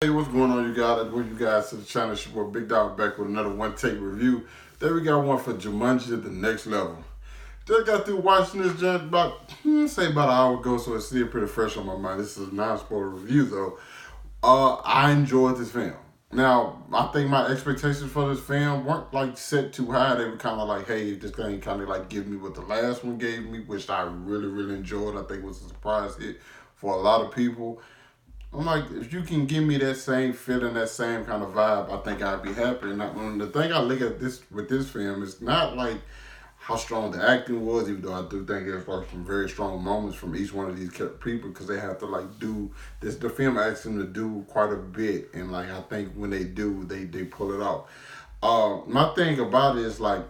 Hey, what's going on, you guys? Welcome you guys to the channel. It's your boy Big Dog back with another one take review. There we got one for Jumanji the Next Level. Just got through watching this junk about, say about an hour ago, so it's still pretty fresh on my mind. This is a non-spoiler review though. I enjoyed this film. Now, I think my expectations for this film weren't like set too high. They were kind of like, hey, this thing kind of like give me what the last one gave me, which I really enjoyed. I think was a surprise hit for a lot of people. I'm like, if you can give me that same feeling, that same kind of vibe, I think I'd be happy. And the thing I look at this with this film is not like how strong the acting was, even though I do think there's like some very strong moments from each one of these people because they have to like do this. The film asks them to do quite a bit, and like I think when they do, they pull it off. My thing about it is like,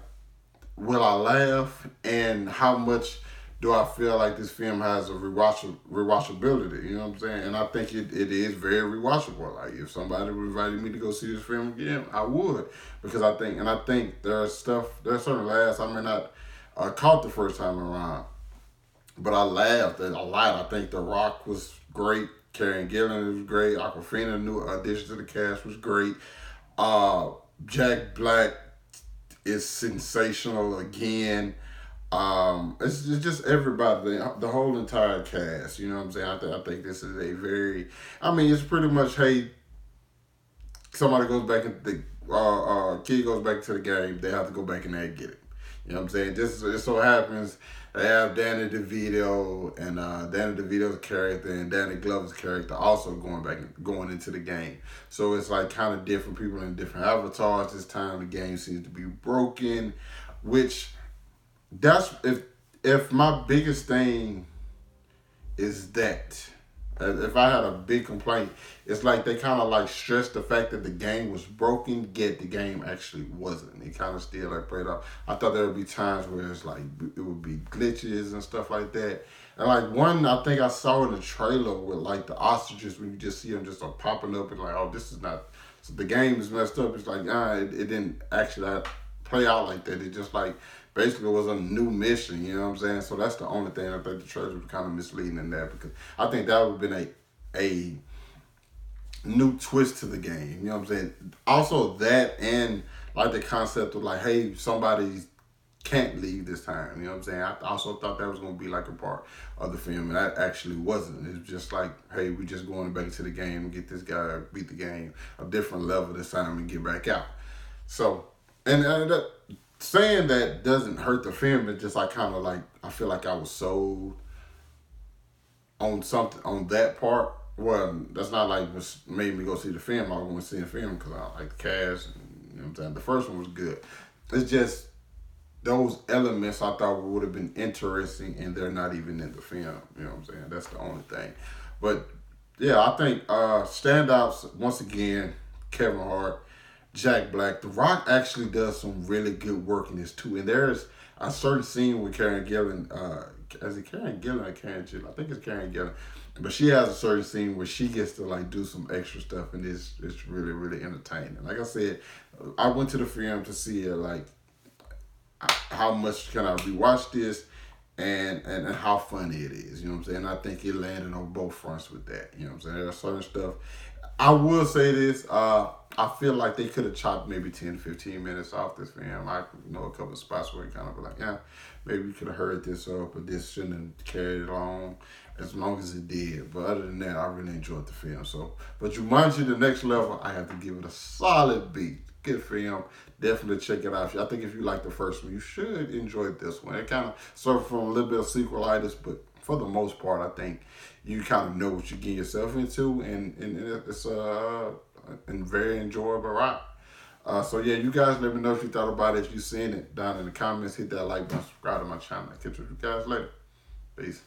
will I laugh, and how much do I feel like this film has a rewatchability? You know what I'm saying? And I think it is very rewatchable. Like if somebody invited me to go see this film again, I would, because I think there's certain laughs I may not caught the first time around, but I laughed a lot. I think The Rock was great. Karen Gillan was great. Aquafina, new addition to the cast, was great. Uh, Jack Black is sensational again. It's just everybody, the whole entire cast. You know what I'm saying? I think this is a very, I mean, it's pretty much, hey, somebody goes back and the kid goes back to the game, they have to go back and they get it. You know what I'm saying? Just it so happens they have Danny DeVito and Danny DeVito's character and Danny Glover's character also going into the game. So it's like kind of different people in different avatars. This time the game seems to be broken, which that's if my biggest thing is that if I had a big complaint, it's like they kind of like stressed the fact that the game was broken, yet the game actually wasn't. It kind of still like played out. I thought there would be times where it's like it would be glitches and stuff like that. And like one I think I saw in the trailer with like the ostriches when you just see them just popping up and like, oh, this is not. So the game is messed up. It's like it didn't actually play out like that. It just like basically was a new mission, you know what I'm saying? So that's the only thing I think the trailer was kind of misleading in that, because I think that would have been a new twist to the game, you know what I'm saying? Also that, and like the concept of like, hey, somebody can't leave this time, you know what I'm saying? I also thought that was going to be like a part of the film, and that actually wasn't. It's just like, hey, we just going back to the game and get this guy, beat the game a different level this time and get back out. So, and saying that doesn't hurt the film. It's just like kind of like I feel like I was sold on something on that part. Well, that's not like what made me go see the film. I was going to see the film because I like the cast. And, you know what I'm saying? The first one was good. It's just those elements I thought would have been interesting, and they're not even in the film. You know what I'm saying? That's the only thing. But yeah, I think standouts once again. Kevin Hart, Jack Black. The Rock actually does some really good work in this too. And there's a certain scene with Karen Gillan. Is it Karen Gillan or Karen Gillan? I think it's Karen Gillan. But she has a certain scene where she gets to like do some extra stuff, and it's really entertaining. Like I said, I went to the film to see it. Like, how much can I rewatch this, and how funny it is. You know what I'm saying? I think it landed on both fronts with that. You know what I'm saying? There's certain stuff. I will say this. I feel like they could have chopped maybe 10 to 15 minutes off this film. I know a couple of spots where it kind of be like, yeah, maybe we could have heard this up, but this shouldn't have carried it on as long as it did. But other than that, I really enjoyed the film. So, but Jumanji the Next Level, I have to give it a solid B. Good film. Definitely check it out. I think if you like the first one, you should enjoy this one. It kind of suffered from a little bit of sequelitis, but for the most part, I think you kind of know what you're getting yourself into, and it's a very enjoyable ride. So yeah, you guys let me know if you thought about it. If you've seen it, down in the comments, hit that like button, subscribe to my channel. I'll catch you guys later. Peace.